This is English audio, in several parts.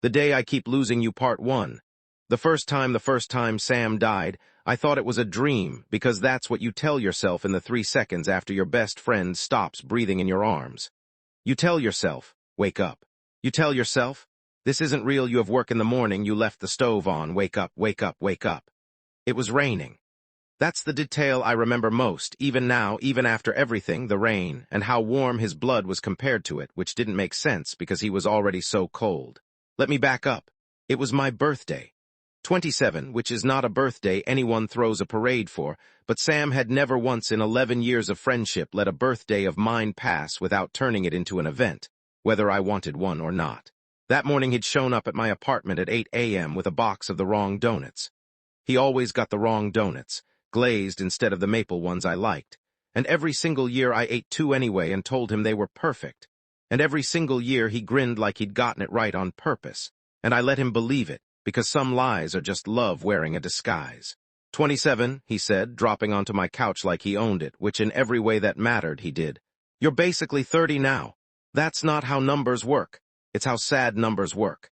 The Day I Keep Losing You Part 1. The first time Sam died, I thought it was a dream, because that's what you tell yourself in the 3 seconds after your best friend stops breathing in your arms. You tell yourself, wake up. You tell yourself, this isn't real, you have work in the morning, you left the stove on, wake up, wake up, wake up. It was raining. That's the detail I remember most, even now, even after everything, the rain, and how warm his blood was compared to it, which didn't make sense because he was already so cold. Let me back up. It was my birthday. 27, which is not a birthday anyone throws a parade for, but Sam had never once in 11 years of friendship let a birthday of mine pass without turning it into an event, whether I wanted one or not. That morning he'd shown up at my apartment at 8 a.m. with a box of the wrong donuts. He always got the wrong donuts, glazed instead of the maple ones I liked, and every single year I ate 2 anyway and told him they were perfect. And every single year he grinned like he'd gotten it right on purpose, and I let him believe it, because some lies are just love wearing a disguise. 27, he said, dropping onto my couch like he owned it, which in every way that mattered he did. You're basically 30 now. That's not how numbers work. It's how sad numbers work.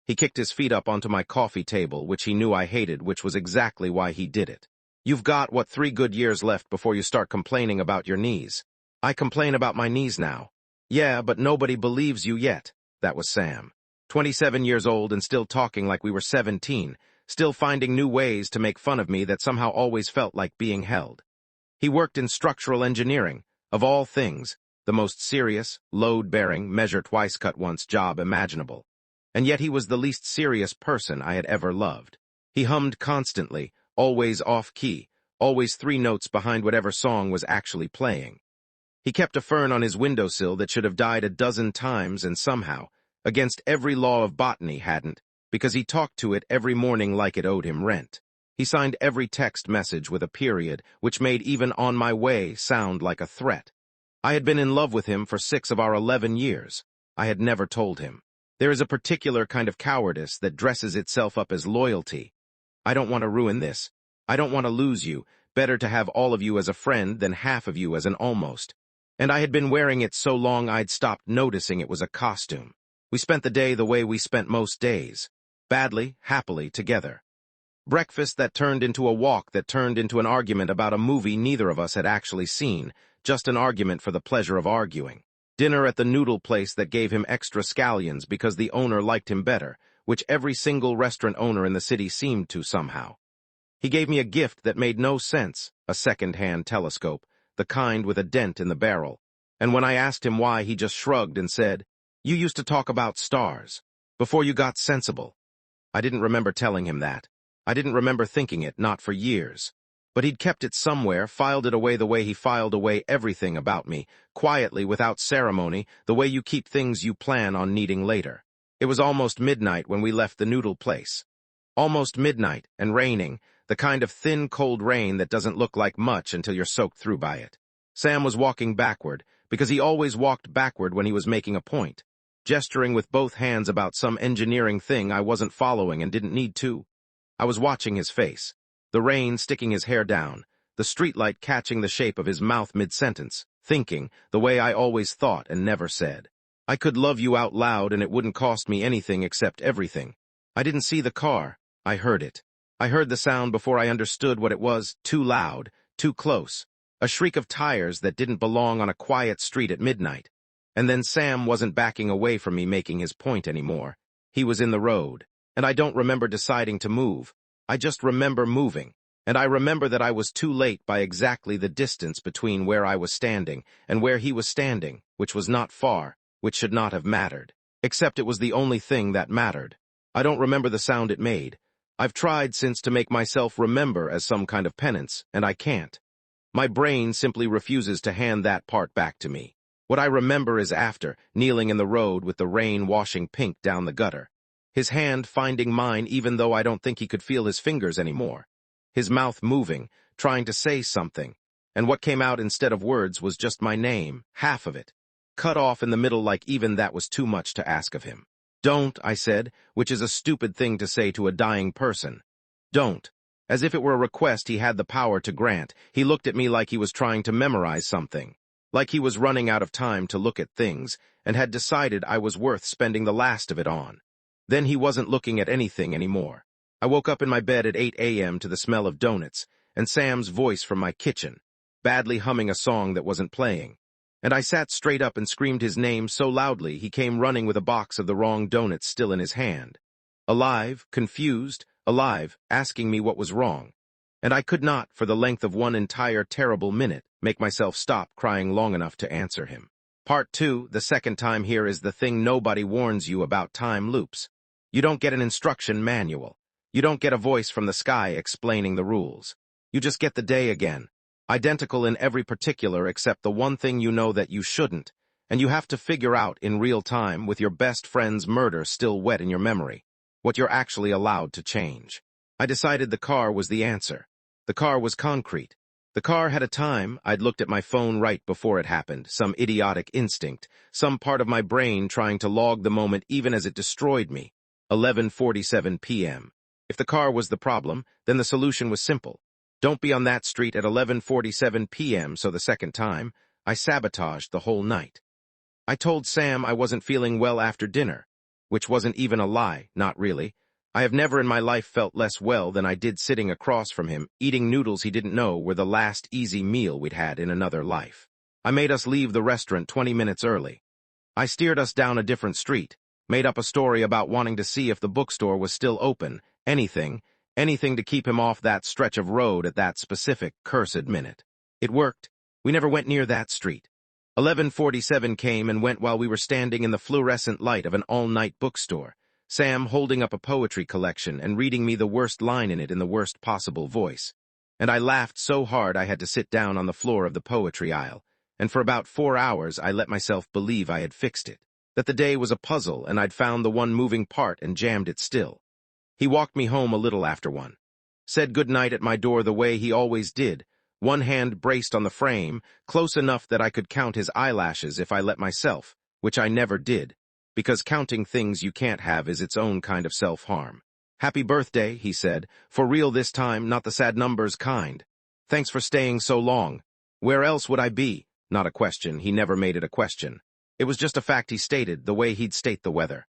He kicked his feet up onto my coffee table, which he knew I hated, which was exactly why he did it. You've got, 3 good years left before you start complaining about your knees. I complain about my knees now. Yeah, but nobody believes you yet. That was Sam. 27 years old and still talking like we were 17, still finding new ways to make fun of me that somehow always felt like being held. He worked in structural engineering, of all things, the most serious, load-bearing, measure-twice-cut-once job imaginable. And yet he was the least serious person I had ever loved. He hummed constantly, always off-key, always 3 notes behind whatever song was actually playing. He kept a fern on his windowsill that should have died a dozen times and somehow, against every law of botany, hadn't, because he talked to it every morning like it owed him rent. He signed every text message with a period, which made even "on my way" sound like a threat. I had been in love with him for 6 of our 11 years. I had never told him. There is a particular kind of cowardice that dresses itself up as loyalty. I don't want to ruin this. I don't want to lose you. Better to have all of you as a friend than half of you as an almost. And I had been wearing it so long I'd stopped noticing it was a costume. We spent the day the way we spent most days. Badly, happily, together. Breakfast that turned into a walk that turned into an argument about a movie neither of us had actually seen, just an argument for the pleasure of arguing. Dinner at the noodle place that gave him extra scallions because the owner liked him better, which every single restaurant owner in the city seemed to somehow. He gave me a gift that made no sense, a second-hand telescope, the kind with a dent in the barrel, and when I asked him why, he just shrugged and said, "You used to talk about stars, before you got sensible." I didn't remember telling him that. I didn't remember thinking it, not for years. But he'd kept it somewhere, filed it away the way he filed away everything about me, quietly, without ceremony, the way you keep things you plan on needing later. It was almost midnight when we left the noodle place. Almost midnight, and raining, the kind of thin, cold rain that doesn't look like much until you're soaked through by it. Sam was walking backward, because he always walked backward when he was making a point, gesturing with both hands about some engineering thing I wasn't following and didn't need to. I was watching his face, the rain sticking his hair down, the streetlight catching the shape of his mouth mid-sentence, thinking, the way I always thought and never said. I could love you out loud and it wouldn't cost me anything except everything. I didn't see the car. I heard it. I heard the sound before I understood what it was, too loud, too close. A shriek of tires that didn't belong on a quiet street at midnight. And then Sam wasn't backing away from me making his point anymore. He was in the road, and I don't remember deciding to move. I just remember moving, and I remember that I was too late by exactly the distance between where I was standing and where he was standing, which was not far, which should not have mattered. Except it was the only thing that mattered. I don't remember the sound it made. I've tried since to make myself remember as some kind of penance, and I can't. My brain simply refuses to hand that part back to me. What I remember is after, kneeling in the road with the rain washing pink down the gutter. His hand finding mine even though I don't think he could feel his fingers anymore. His mouth moving, trying to say something, and what came out instead of words was just my name, half of it, cut off in the middle like even that was too much to ask of him. "Don't," I said, which is a stupid thing to say to a dying person. "Don't." As if it were a request he had the power to grant, he looked at me like he was trying to memorize something, like he was running out of time to look at things, and had decided I was worth spending the last of it on. Then he wasn't looking at anything anymore. I woke up in my bed at 8 a.m. to the smell of donuts and Sam's voice from my kitchen, badly humming a song that wasn't playing. And I sat straight up and screamed his name so loudly he came running with a box of the wrong donuts still in his hand. Alive, confused, alive, asking me what was wrong. And I could not, for the length of one entire terrible minute, make myself stop crying long enough to answer him. Part 2, the second time here, is the thing nobody warns you about time loops. You don't get an instruction manual. You don't get a voice from the sky explaining the rules. You just get the day again, identical in every particular except the one thing you know that you shouldn't, and you have to figure out in real time, with your best friend's murder still wet in your memory, what you're actually allowed to change. I decided the car was the answer. The car was concrete. The car had a time. I'd looked at my phone right before it happened, some idiotic instinct, some part of my brain trying to log the moment even as it destroyed me. 11:47 p.m. If the car was the problem, then the solution was simple. Don't be on that street at 11:47 p.m. So the second time, I sabotaged the whole night. I told Sam I wasn't feeling well after dinner, which wasn't even a lie, not really. I have never in my life felt less well than I did sitting across from him, eating noodles he didn't know were the last easy meal we'd had in another life. I made us leave the restaurant 20 minutes early. I steered us down a different street, made up a story about wanting to see if the bookstore was still open, anything to keep him off that stretch of road at that specific, cursed minute. It worked. We never went near that street. 11:47 came and went while we were standing in the fluorescent light of an all-night bookstore, Sam holding up a poetry collection and reading me the worst line in it in the worst possible voice. And I laughed so hard I had to sit down on the floor of the poetry aisle, and for about 4 hours I let myself believe I had fixed it, that the day was a puzzle and I'd found the one moving part and jammed it still. He walked me home a little after 1. Said good night at my door the way he always did, one hand braced on the frame, close enough that I could count his eyelashes if I let myself, which I never did, because counting things you can't have is its own kind of self-harm. Happy birthday, he said, for real this time, not the sad numbers kind. Thanks for staying so long. Where else would I be? Not a question, he never made it a question. It was just a fact he stated, the way he'd state the weather.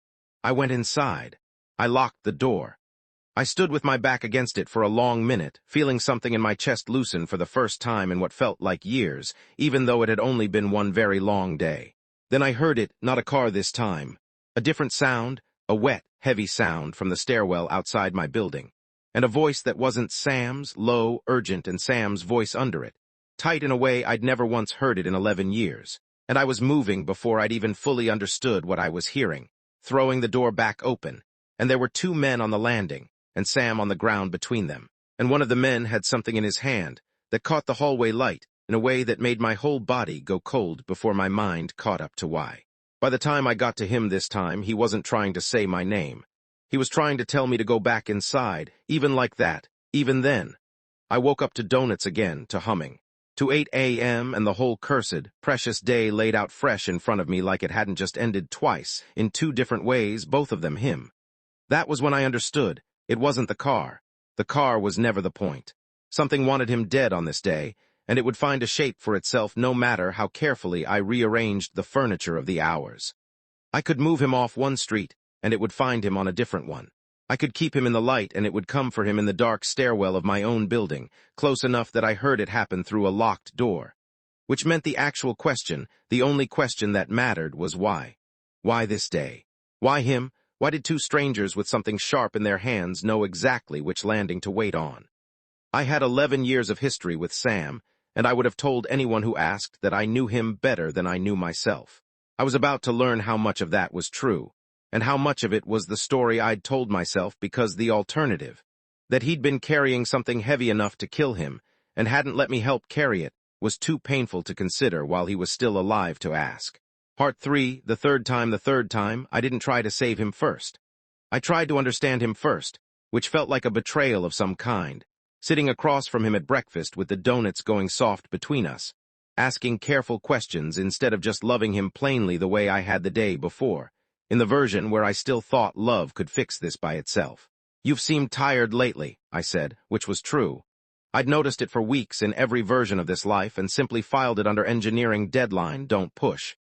I went inside. I locked the door. I stood with my back against it for a long minute, feeling something in my chest loosen for the first time in what felt like years, even though it had only been one very long day. Then I heard it, not a car this time. A different sound, a wet, heavy sound from the stairwell outside my building. And a voice that wasn't Sam's, low, urgent, and Sam's voice under it, tight in a way I'd never once heard it in 11 years. And I was moving before I'd even fully understood what I was hearing, throwing the door back open. And there were 2 men on the landing, and Sam on the ground between them. And one of the men had something in his hand that caught the hallway light in a way that made my whole body go cold before my mind caught up to why. By the time I got to him this time, he wasn't trying to say my name. He was trying to tell me to go back inside, even like that, even then. I woke up to donuts again, to humming, to 8 a.m. and the whole cursed, precious day laid out fresh in front of me like it hadn't just ended twice, in 2 different ways, both of them him. That was when I understood. It wasn't the car. The car was never the point. Something wanted him dead on this day, and it would find a shape for itself no matter how carefully I rearranged the furniture of the hours. I could move him off one street, and it would find him on a different one. I could keep him in the light, and it would come for him in the dark stairwell of my own building, close enough that I heard it happen through a locked door. Which meant the actual question, the only question that mattered, was why. Why this day? Why him? Why did 2 strangers with something sharp in their hands know exactly which landing to wait on? I had 11 years of history with Sam, and I would have told anyone who asked that I knew him better than I knew myself. I was about to learn how much of that was true, and how much of it was the story I'd told myself because the alternative, that he'd been carrying something heavy enough to kill him, and hadn't let me help carry it, was too painful to consider while he was still alive to ask. Part 3, the third time, I didn't try to save him first. I tried to understand him first, which felt like a betrayal of some kind, sitting across from him at breakfast with the donuts going soft between us, asking careful questions instead of just loving him plainly the way I had the day before, in the version where I still thought love could fix this by itself. You've seemed tired lately, I said, which was true. I'd noticed it for weeks in every version of this life and simply filed it under engineering deadline, don't push.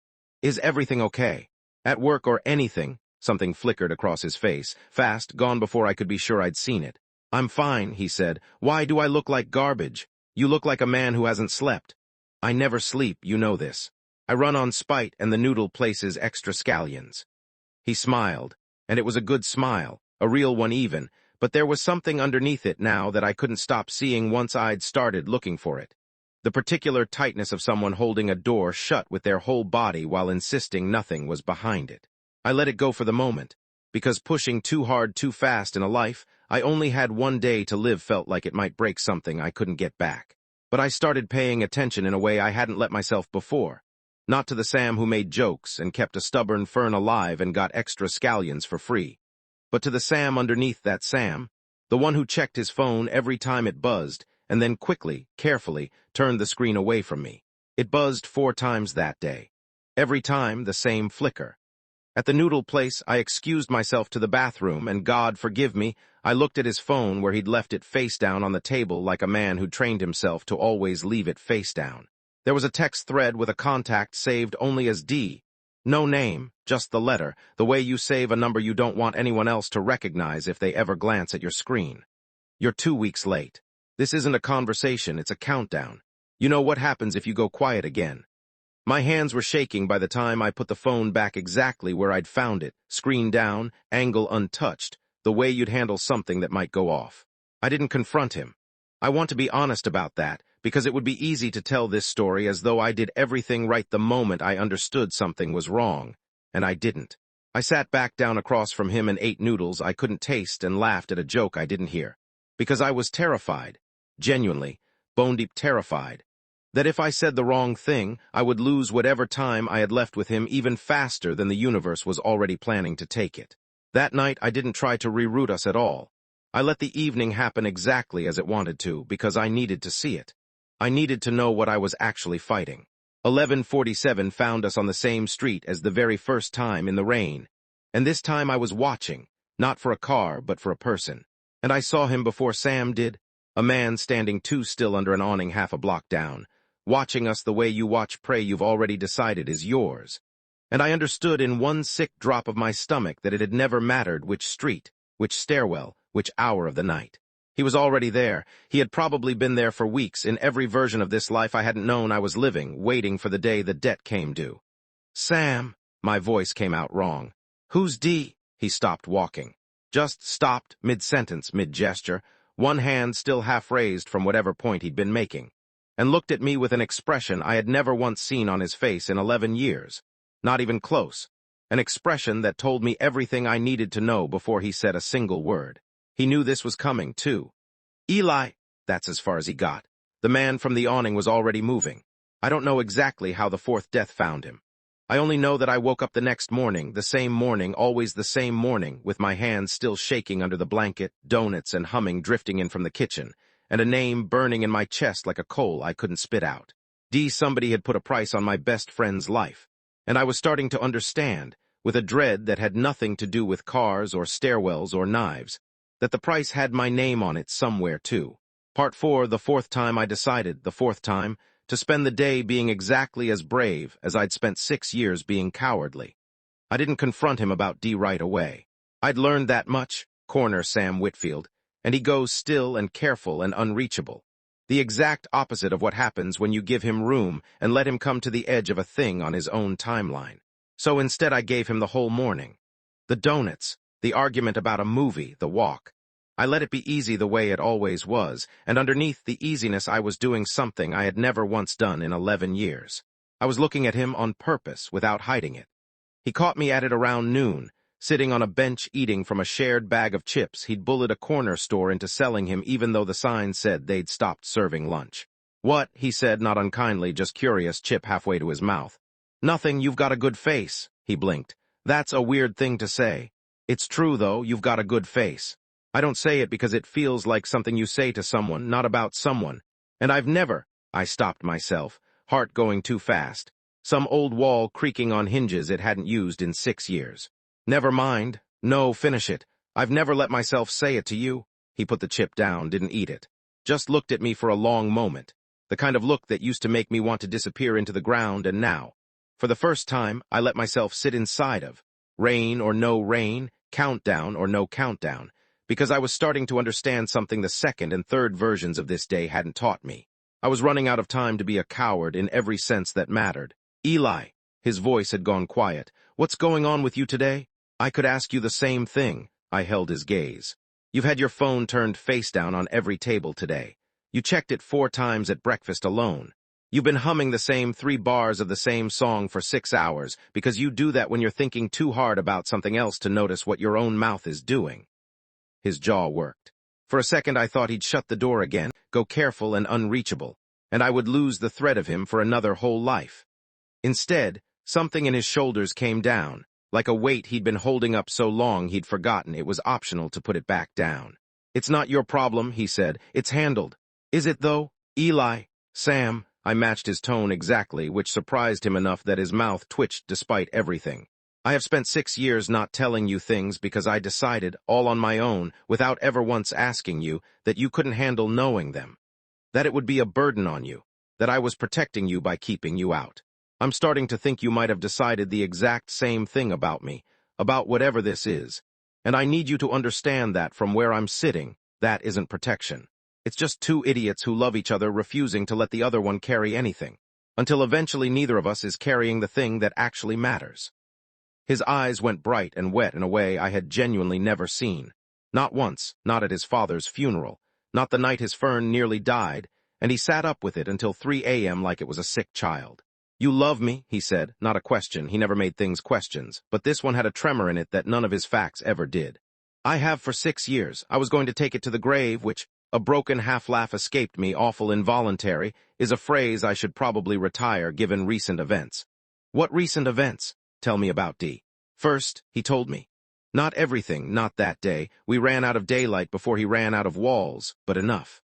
Is everything okay? At work or anything? Something flickered across his face, fast, gone before I could be sure I'd seen it. "I'm fine," he said. "Why do I look like garbage? You look like a man who hasn't slept." "I never sleep, you know this. I run on spite, and the noodle places extra scallions." He smiled, and it was a good smile, a real one even, but there was something underneath it now that I couldn't stop seeing once I'd started looking for it. The particular tightness of someone holding a door shut with their whole body while insisting nothing was behind it. I let it go for the moment, because pushing too hard too fast in a life I only had one day to live felt like it might break something I couldn't get back. But I started paying attention in a way I hadn't let myself before. Not to the Sam who made jokes and kept a stubborn fern alive and got extra scallions for free, but to the Sam underneath that Sam, the one who checked his phone every time it buzzed and then quickly, carefully, turned the screen away from me. It buzzed 4 times that day. Every time, the same flicker. At the noodle place, I excused myself to the bathroom, and God forgive me, I looked at his phone where he'd left it face down on the table like a man who trained himself to always leave it face down. There was a text thread with a contact saved only as D. No name, just the letter, the way you save a number you don't want anyone else to recognize if they ever glance at your screen. "You're 2 weeks late. This isn't a conversation, it's a countdown. You know what happens if you go quiet again." My hands were shaking by the time I put the phone back exactly where I'd found it, screen down, angle untouched, the way you'd handle something that might go off. I didn't confront him. I want to be honest about that, because it would be easy to tell this story as though I did everything right the moment I understood something was wrong, and I didn't. I sat back down across from him and ate noodles I couldn't taste and laughed at a joke I didn't hear. Because I was terrified, genuinely, bone-deep terrified, that if I said the wrong thing, I would lose whatever time I had left with him even faster than the universe was already planning to take it. That night, I didn't try to reroute us at all. I let the evening happen exactly as it wanted to, because I needed to see it. I needed to know what I was actually fighting. 1147 found us on the same street as the very first time in the rain, and this time I was watching, not for a car, but for a person. And I saw him before Sam did, a man standing too still under an awning half a block down, watching us the way you watch prey you've already decided is yours. And I understood in one sick drop of my stomach that it had never mattered which street, which stairwell, which hour of the night. He was already there. He had probably been there for weeks in every version of this life I hadn't known I was living, waiting for the day the debt came due. "Sam," my voice came out wrong. "Who's D?" He stopped walking. Just stopped, mid-sentence, mid-gesture, one hand still half raised from whatever point he'd been making, and looked at me with an expression I had never once seen on his face in 11 years. Not even close. An expression that told me everything I needed to know before he said a single word. He knew this was coming, too. "Eli," that's as far as he got. The man from the awning was already moving. I don't know exactly how the 4th death found him. I only know that I woke up the next morning, the same morning, always the same morning, with my hands still shaking under the blanket, donuts and humming drifting in from the kitchen, and a name burning in my chest like a coal I couldn't spit out. Somebody had put a price on my best friend's life, and I was starting to understand, with a dread that had nothing to do with cars or stairwells or knives, that the price had my name on it somewhere too. Part 4, the 4th time I decided, the 4th time, to spend the day being exactly as brave as I'd spent 6 years being cowardly. I didn't confront him about D right away. I'd learned that much, corner Sam Whitfield, and he goes still and careful and unreachable. The exact opposite of what happens when you give him room and let him come to the edge of a thing on his own timeline. So instead I gave him the whole morning. The donuts, the argument about a movie, the walk. I let it be easy the way it always was, and underneath the easiness I was doing something I had never once done in 11 years. I was looking at him on purpose, without hiding it. He caught me at it around noon, sitting on a bench eating from a shared bag of chips he'd bullied a corner store into selling him even though the sign said they'd stopped serving lunch. "What?" he said, not unkindly, just curious, chip halfway to his mouth. "Nothing, you've got a good face," he blinked. "That's a weird thing to say. It's true, though, you've got a good face. I don't say it because it feels like something you say to someone, not about someone. And I've never—" I stopped myself, heart going too fast. Some old wall creaking on hinges it hadn't used in 6 years. "Never mind. No, finish it. I've never let myself say it to you." He put the chip down, didn't eat it. Just looked at me for a long moment. The kind of look that used to make me want to disappear into the ground, and now, for the first time, I let myself sit inside of. Rain or no rain, countdown or no countdown, because I was starting to understand something the second and third versions of this day hadn't taught me. I was running out of time to be a coward in every sense that mattered. Eli, his voice had gone quiet. What's going on with you today? I could ask you the same thing. I held his gaze. You've had your phone turned face down on every table today. You checked it 4 times at breakfast alone. You've been humming the same 3 bars of the same song for 6 hours because you do that when you're thinking too hard about something else to notice what your own mouth is doing. His jaw worked. For a second I thought he'd shut the door again, go careful and unreachable, and I would lose the threat of him for another whole life. Instead, something in his shoulders came down, like a weight he'd been holding up so long he'd forgotten it was optional to put it back down. It's not your problem, he said. It's handled. Is it, though? Eli, Sam, I matched his tone exactly, which surprised him enough that his mouth twitched despite everything. I have spent 6 years not telling you things because I decided, all on my own, without ever once asking you, that you couldn't handle knowing them. That it would be a burden on you. That I was protecting you by keeping you out. I'm starting to think you might have decided the exact same thing about me, about whatever this is. And I need you to understand that from where I'm sitting, that isn't protection. It's just 2 idiots who love each other refusing to let the other one carry anything, until eventually neither of us is carrying the thing that actually matters. His eyes went bright and wet in a way I had genuinely never seen. Not once, not at his father's funeral, not the night his Fern nearly died, and he sat up with it until 3 a.m. like it was a sick child. You love me, he said, not a question. He never made things questions, but this one had a tremor in it that none of his facts ever did. I have for 6 years. I was going to take it to the grave, which, a broken half-laugh escaped me, awful involuntary, is a phrase I should probably retire given recent events. What recent events? Tell me about D. First, he told me. Not everything, not that day. We ran out of daylight before he ran out of walls, but enough.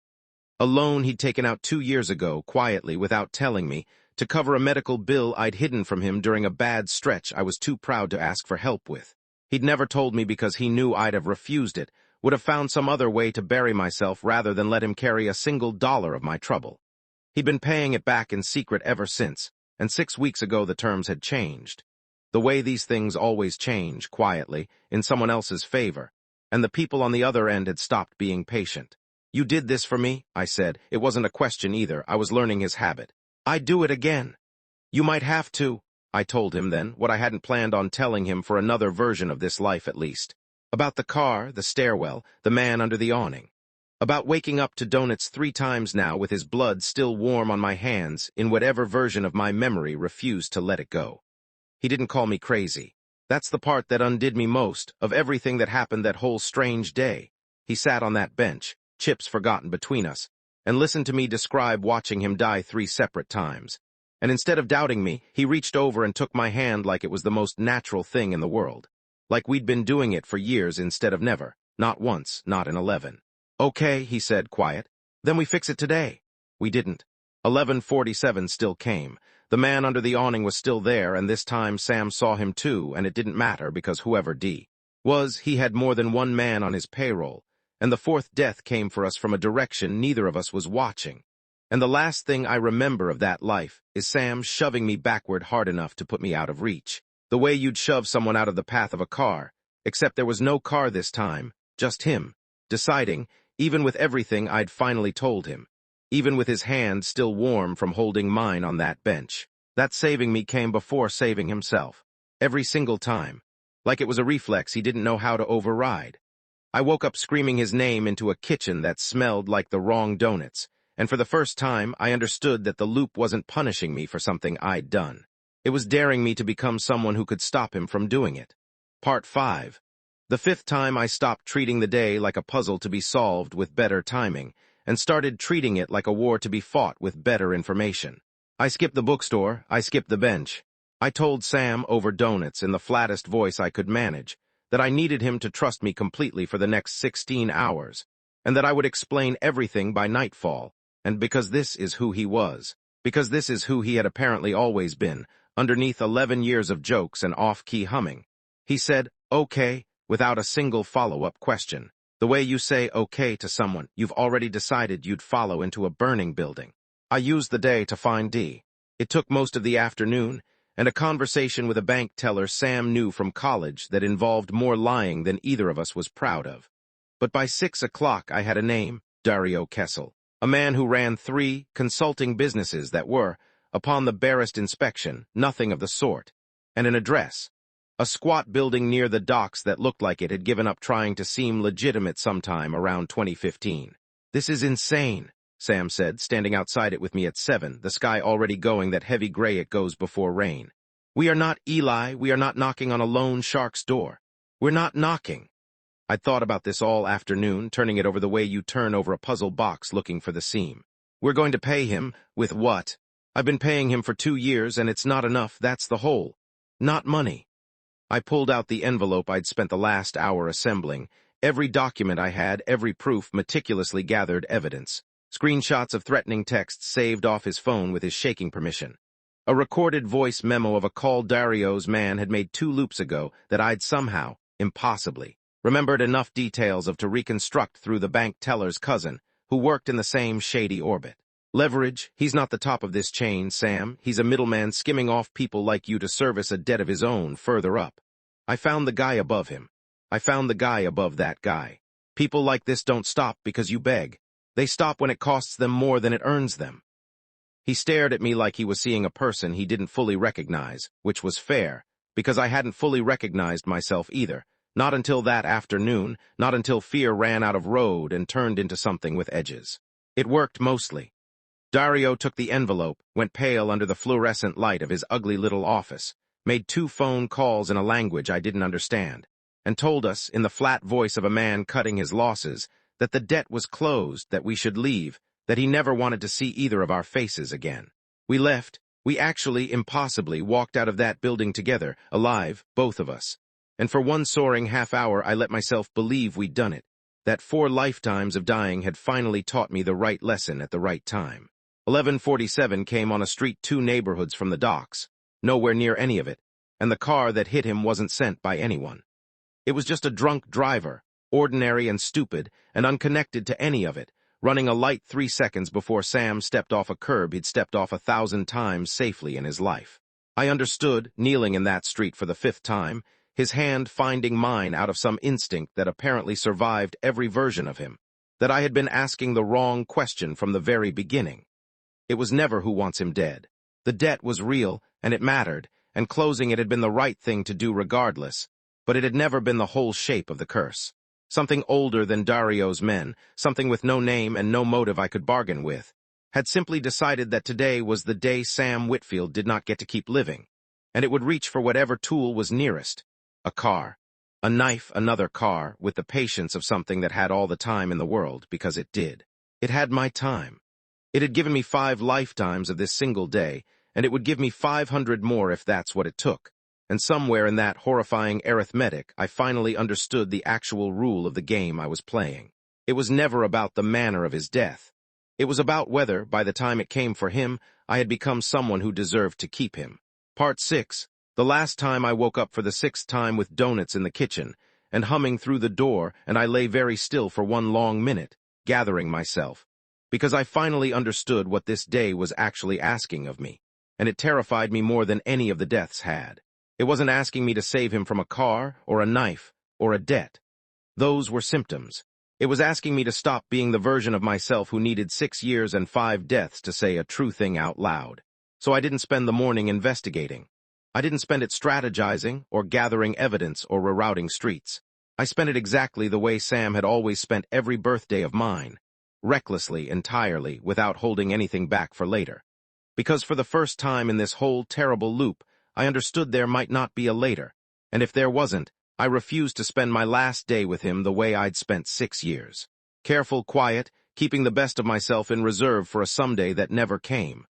A loan he'd taken out 2 years ago, quietly, without telling me, to cover a medical bill I'd hidden from him during a bad stretch I was too proud to ask for help with. He'd never told me because he knew I'd have refused it, would have found some other way to bury myself rather than let him carry a single dollar of my trouble. He'd been paying it back in secret ever since, and 6 weeks ago the terms had changed. The way these things always change, quietly, in someone else's favor, and the people on the other end had stopped being patient. You did this for me, I said. It wasn't a question either. I was learning his habit. I'd do it again. You might have to, I told him then, what I hadn't planned on telling him for another version of this life at least. About the car, the stairwell, the man under the awning. About waking up to donuts 3 times now with his blood still warm on my hands in whatever version of my memory refused to let it go. He didn't call me crazy. That's the part that undid me most of everything that happened that whole strange day. He sat on that bench, chips forgotten between us, and listened to me describe watching him die 3 separate times. And instead of doubting me, he reached over and took my hand like it was the most natural thing in the world. Like we'd been doing it for years instead of never. Not once, not in 11. Okay, he said, quiet. Then we fix it today. We didn't. 11:47 still came. The man under the awning was still there, and this time Sam saw him too, and it didn't matter because whoever D was, he had more than one man on his payroll, and the 4th death came for us from a direction neither of us was watching. And the last thing I remember of that life is Sam shoving me backward hard enough to put me out of reach. The way you'd shove someone out of the path of a car, except there was no car this time, just him, deciding, even with everything I'd finally told him, even with his hand still warm from holding mine on that bench. That saving me came before saving himself. Every single time. Like it was a reflex he didn't know how to override. I woke up screaming his name into a kitchen that smelled like the wrong donuts, and for the first time I understood that the loop wasn't punishing me for something I'd done. It was daring me to become someone who could stop him from doing it. Part 5. The 5th time I stopped treating the day like a puzzle to be solved with better timing, and started treating it like a war to be fought with better information. I skipped the bookstore, I skipped the bench. I told Sam over donuts in the flattest voice I could manage that I needed him to trust me completely for the next 16 hours, and that I would explain everything by nightfall, and because this is who he was, because this is who he had apparently always been, underneath 11 years of jokes and off-key humming. He said, okay, without a single follow-up question. The way you say okay to someone you've already decided you'd follow into a burning building. I used the day to find D. It took most of the afternoon, and a conversation with a bank teller Sam knew from college that involved more lying than either of us was proud of. But by 6 o'clock I had a name, Dario Kessel, a man who ran 3 consulting businesses that were, upon the barest inspection, nothing of the sort, and an address, a squat building near the docks that looked like it had given up trying to seem legitimate sometime around 2015. "This is insane," Sam said, standing outside it with me at 7, the sky already going that heavy gray it goes before rain. "We are not Eli, we are not knocking on a loan shark's door. We're not knocking." I'd thought about this all afternoon, turning it over the way you turn over a puzzle box looking for the seam. "We're going to pay him. With what? I've been paying him for 2 years, and it's not enough, that's the whole. Not money." I pulled out the envelope I'd spent the last hour assembling, every document I had, every proof, meticulously gathered evidence. Screenshots of threatening texts saved off his phone with his shaking permission. A recorded voice memo of a call Dario's man had made 2 loops ago that I'd somehow, impossibly, remembered enough details of to reconstruct through the bank teller's cousin, who worked in the same shady orbit. "Leverage, he's not the top of this chain, Sam. He's a middleman skimming off people like you to service a debt of his own further up. I found the guy above him. I found the guy above that guy. People like this don't stop because you beg. They stop when it costs them more than it earns them." He stared at me like he was seeing a person he didn't fully recognize, which was fair, because I hadn't fully recognized myself either. Not until that afternoon, not until fear ran out of road and turned into something with edges. It worked mostly. Dario took the envelope, went pale under the fluorescent light of his ugly little office, made 2 phone calls in a language I didn't understand, and told us, in the flat voice of a man cutting his losses, that the debt was closed, that we should leave, that he never wanted to see either of our faces again. We left. We actually, impossibly, walked out of that building together, alive, both of us. And for one soaring half-hour I let myself believe we'd done it, that 4 lifetimes of dying had finally taught me the right lesson at the right time. 1147 came on a street 2 neighborhoods from the docks, nowhere near any of it, and the car that hit him wasn't sent by anyone. It was just a drunk driver, ordinary and stupid, and unconnected to any of it, running a light 3 seconds before Sam stepped off a curb he'd stepped off 1,000 times safely in his life. I understood, kneeling in that street for the 5th time, his hand finding mine out of some instinct that apparently survived every version of him, that I had been asking the wrong question from the very beginning. It was never who wants him dead. The debt was real, and it mattered, and closing it had been the right thing to do regardless, but it had never been the whole shape of the curse. Something older than Dario's men, something with no name and no motive I could bargain with, had simply decided that today was the day Sam Whitfield did not get to keep living, and it would reach for whatever tool was nearest. A car, a knife, another car, with the patience of something that had all the time in the world, because it did. It had my time. It had given me 5 lifetimes of this single day, and it would give me 500 more if that's what it took. And somewhere in that horrifying arithmetic, I finally understood the actual rule of the game I was playing. It was never about the manner of his death. It was about whether, by the time it came for him, I had become someone who deserved to keep him. Part 6. The last time I woke up for the 6th time with donuts in the kitchen, and humming through the door, and I lay very still for 1 long minute, gathering myself, because I finally understood what this day was actually asking of me, and it terrified me more than any of the deaths had. It wasn't asking me to save him from a car, or a knife, or a debt. Those were symptoms. It was asking me to stop being the version of myself who needed 6 years and 5 deaths to say a true thing out loud. So I didn't spend the morning investigating. I didn't spend it strategizing, or gathering evidence, or rerouting streets. I spent it exactly the way Sam had always spent every birthday of mine, recklessly, entirely, without holding anything back for later. Because for the first time in this whole terrible loop, I understood there might not be a later, and if there wasn't, I refused to spend my last day with him the way I'd spent 6 years. Careful, quiet, keeping the best of myself in reserve for a someday that never came.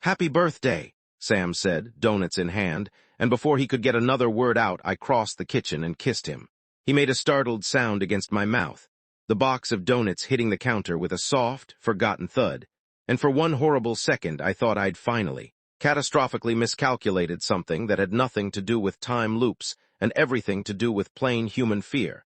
"Happy birthday," Sam said, donuts in hand, and before he could get another word out, I crossed the kitchen and kissed him. He made a startled sound against my mouth, the box of donuts hitting the counter with a soft, forgotten thud, and for 1 horrible second I thought I'd finally, catastrophically miscalculated something that had nothing to do with time loops and everything to do with plain human fear.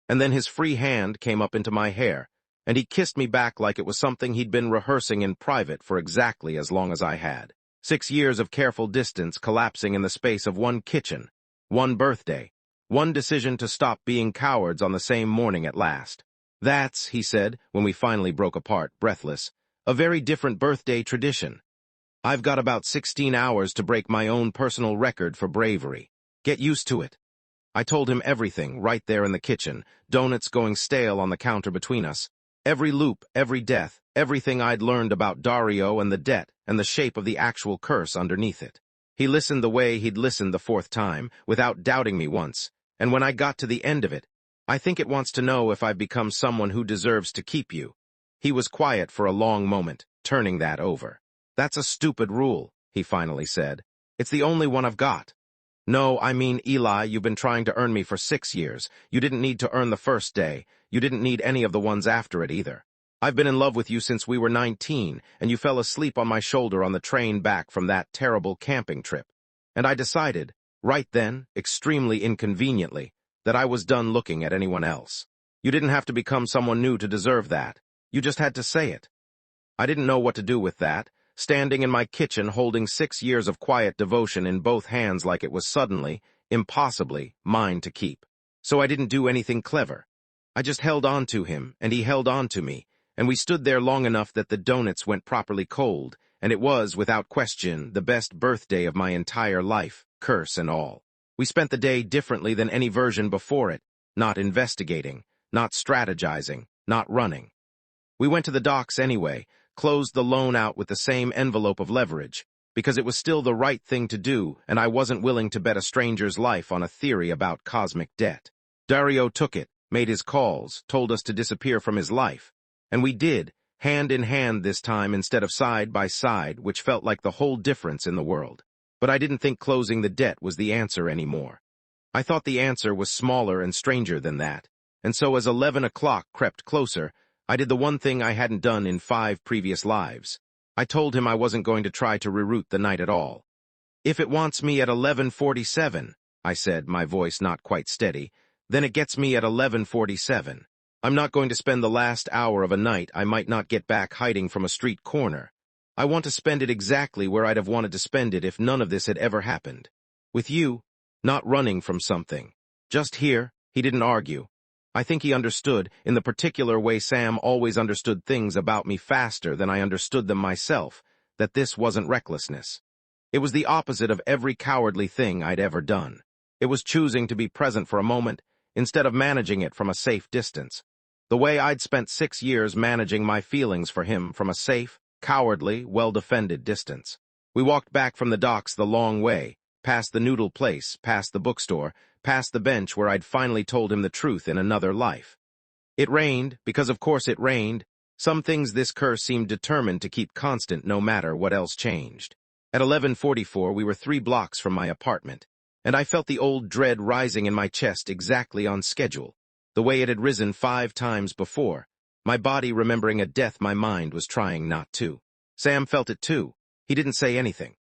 And then his free hand came up into my hair, and he kissed me back like it was something he'd been rehearsing in private for exactly as long as I had. 6 years of careful distance collapsing in the space of one kitchen, one birthday, one decision to stop being cowards on the same morning at last. That's, he said, when we finally broke apart, breathless, a very different birthday tradition. I've got about 16 hours to break my own personal record for bravery. Get used to it. I told him everything right there in the kitchen, donuts going stale on the counter between us. Every loop, every death, everything I'd learned about Dario and the debt and the shape of the actual curse underneath it. He listened the way he'd listened the 4th time, without doubting me once, and when I got to the end of it, I think it wants to know if I've become someone who deserves to keep you. He was quiet for a long moment, turning that over. That's a stupid rule, he finally said. It's the only one I've got. No, I mean, Eli, you've been trying to earn me for 6 years. You didn't need to earn the first day. You didn't need any of the ones after it either. I've been in love with you since we were 19, and you fell asleep on my shoulder on the train back from that terrible camping trip. And I decided, right then, extremely inconveniently, that I was done looking at anyone else. You didn't have to become someone new to deserve that. You just had to say it. I didn't know what to do with that, standing in my kitchen holding 6 years of quiet devotion in both hands like it was suddenly, impossibly, mine to keep. So I didn't do anything clever. I just held on to him, and he held on to me, and we stood there long enough that the donuts went properly cold, and it was, without question, the best birthday of my entire life, curse and all. We spent the day differently than any version before it, not investigating, not strategizing, not running. We went to the docks anyway, closed the loan out with the same envelope of leverage, because it was still the right thing to do, and I wasn't willing to bet a stranger's life on a theory about cosmic debt. Dario took it, made his calls, told us to disappear from his life. And we did, hand in hand this time instead of side by side, which felt like the whole difference in the world. But I didn't think closing the debt was the answer anymore. I thought the answer was smaller and stranger than that. And so as 11 o'clock crept closer, I did the one thing I hadn't done in 5 previous lives. I told him I wasn't going to try to reroute the night at all. If it wants me at 11:47, I said, my voice not quite steady, then it gets me at 11:47. I'm not going to spend the last hour of a night I might not get back hiding from a street corner. I want to spend it exactly where I'd have wanted to spend it if none of this had ever happened. With you, not running from something. Just here, he didn't argue. I think he understood, in the particular way Sam always understood things about me faster than I understood them myself, that this wasn't recklessness. It was the opposite of every cowardly thing I'd ever done. It was choosing to be present for a moment, instead of managing it from a safe distance. The way I'd spent 6 years managing my feelings for him from a safe, cowardly, well-defended distance. We walked back from the docks the long way, past the noodle place, past the bookstore, past the bench where I'd finally told him the truth in another life. It rained, because of course it rained. Some things this curse seemed determined to keep constant no matter what else changed. At 11:44 we were 3 blocks from my apartment, and I felt the old dread rising in my chest exactly on schedule, the way it had risen 5 times before, my body remembering a death my mind was trying not to. Sam felt it too. He didn't say anything.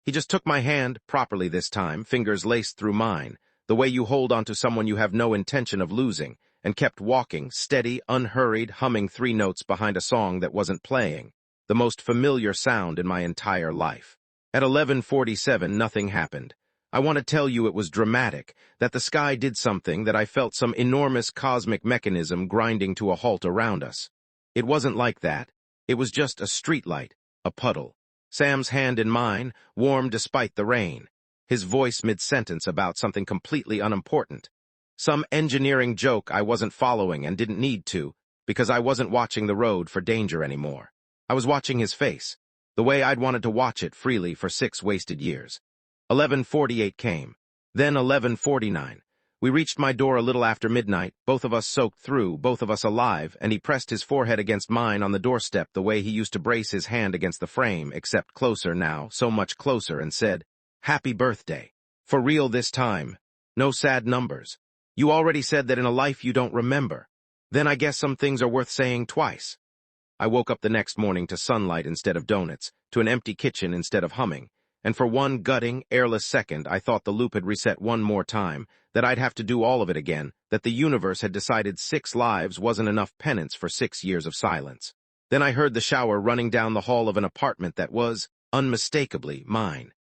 He just took my hand, properly this time, fingers laced through mine, the way you hold onto someone you have no intention of losing, and kept walking, steady, unhurried, humming 3 notes behind a song that wasn't playing, the most familiar sound in my entire life. At 11:47, nothing happened. I want to tell you it was dramatic, that the sky did something, that I felt some enormous cosmic mechanism grinding to a halt around us. It wasn't like that. It was just a streetlight, a puddle. Sam's hand in mine, warm despite the rain. His voice mid-sentence about something completely unimportant. Some engineering joke I wasn't following and didn't need to, because I wasn't watching the road for danger anymore. I was watching his face, the way I'd wanted to watch it freely for 6 wasted years. 11:48 came, then 11:49. We reached my door a little after midnight, both of us soaked through, both of us alive, and he pressed his forehead against mine on the doorstep the way he used to brace his hand against the frame, except closer now, so much closer, and said, "Happy birthday. For real this time. No sad numbers. You already said that in a life you don't remember. Then I guess some things are worth saying twice." I woke up the next morning to sunlight instead of donuts, to an empty kitchen instead of humming, and for one gutting, airless second I thought the loop had reset one more time, that I'd have to do all of it again, that the universe had decided 6 lives wasn't enough penance for 6 years of silence. Then I heard the shower running down the hall of an apartment that was unmistakably mine.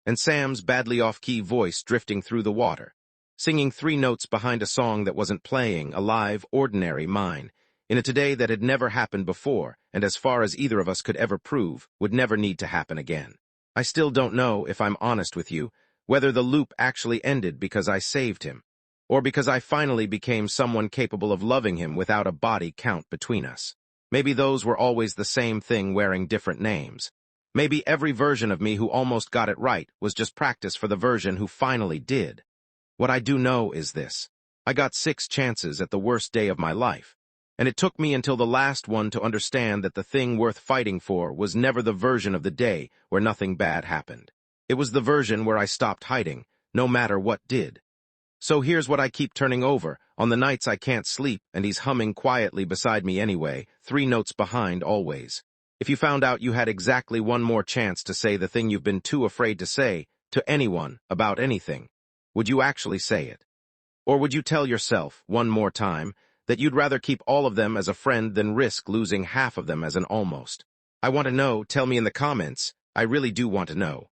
And Sam's badly off-key voice drifting through the water, singing 3 notes behind a song that wasn't playing, a live, ordinary mine, in a today that had never happened before, and as far as either of us could ever prove, would never need to happen again. I still don't know, if I'm honest with you, whether the loop actually ended because I saved him, or because I finally became someone capable of loving him without a body count between us. Maybe those were always the same thing wearing different names. Maybe every version of me who almost got it right was just practice for the version who finally did. What I do know is this. I got 6 chances at the worst day of my life, and it took me until the last one to understand that the thing worth fighting for was never the version of the day where nothing bad happened. It was the version where I stopped hiding, no matter what did. So here's what I keep turning over, on the nights I can't sleep and he's humming quietly beside me anyway, 3 notes behind always. If you found out you had exactly one more chance to say the thing you've been too afraid to say to anyone about anything, would you actually say it? Or would you tell yourself, one more time, that you'd rather keep all of them as a friend than risk losing half of them as an almost? I want to know, tell me in the comments. I really do want to know.